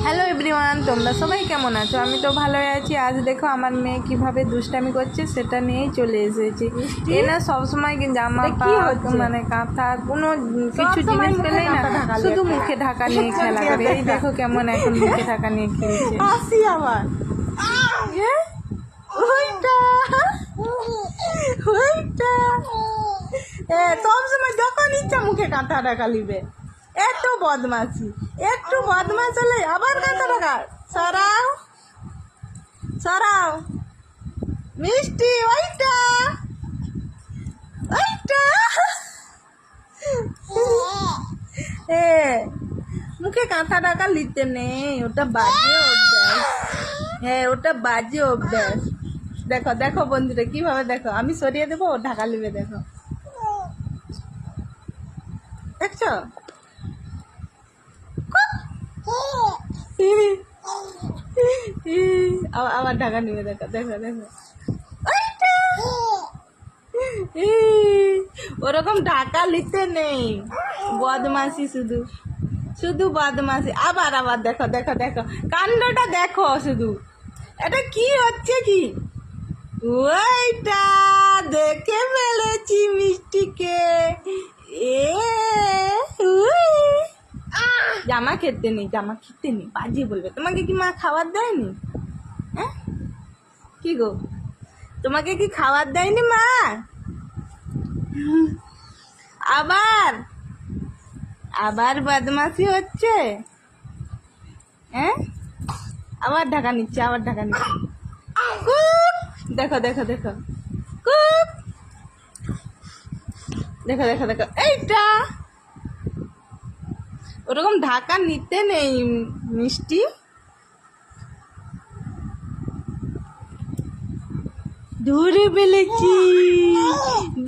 Hello everyone, তোমরা সবাই কেমন আছো? আমি তো ভালোই আছি। আজ দেখো আমার মেয়ে কিভাবে দুষ্টামি করছে সেটা নিয়েই চলে এসেছি। এ না সবসময় জামা পা মানে কাঁথা কোনো কিছু জিনিস পেলে না শুধু মুখে ঢাকা নিয়ে খেলা করে। এই দেখো কেমন এখন মুখে ঢাকা নিয়ে খেলছে। আসি আবার ওইটা ওইটা সব সময় যখন ইচ্ছা মুখে কাঁথা ঢাকা লিবে। একটু বদমাসি, একটু বদমাস হলে আবার কাঁথা ঢাকা। সরাও সরাও মিষ্টি, ওইটা ওইটা মুখে কাঁথা ঢাকা লিতে নেই, ওটা বাজে অভ্যাস। হ্যাঁ, ওটা বাজে অভ্যাস। দেখো দেখো বন্ধুরা কিভাবে, দেখো আমি সরিয়ে দেবো, ও ঢাকা লিবে। দেখো দেখছো, আবার ঢাকা নিবে। দেখো দেখো দেখো ওরকম ঢাকা লিতে নেই, বদমাসি শুধু শুধু বদমাসি। আবার আবার দেখো দেখো দেখো কাণ্ডটা দেখো শুধু, এটা কি হচ্ছে কি? ওইটা দেখে ফেলেছি মিষ্টিকে। জামা খেতে নেই, জামা খেতে নেই, বাজে বলবে। তোমাকে কি মা খাবার দেয়নি? হ্যাঁ কি গো, তোমাকে কি খাবার দেয়নি মা? আবার আবার বদমাসি হচ্ছে। হ্যাঁ, আবার ঢাকা নিচ্ছে, আবার ঢাকা নিচ্ছে। দেখো দেখো দেখো দেখো দেখো দেখো এইটা ওরকম ঢাকা নিতে নেই মিষ্টি। ধরে ফেলেছি,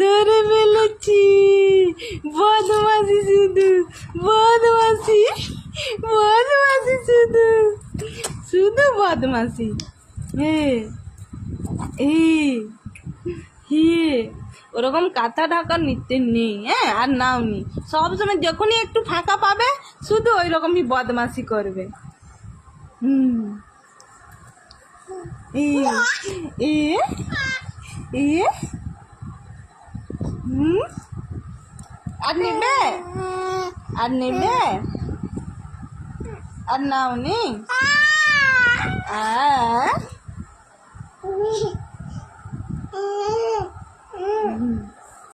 ধরে ফেলেছি। বদমাসি শুধু বদমাসি, বদমাসি শুধু শুধু বদমাসি। ওরকম কাঁথা ঢাকা নিতে নেই। হ্যাঁ, আর নাও নি। সবসময় যখনই একটু ফাঁকা পাবে শুধু ওই রকমই বদমাসি করবে। আর নেবে, আর নেবে, আর নাও নি।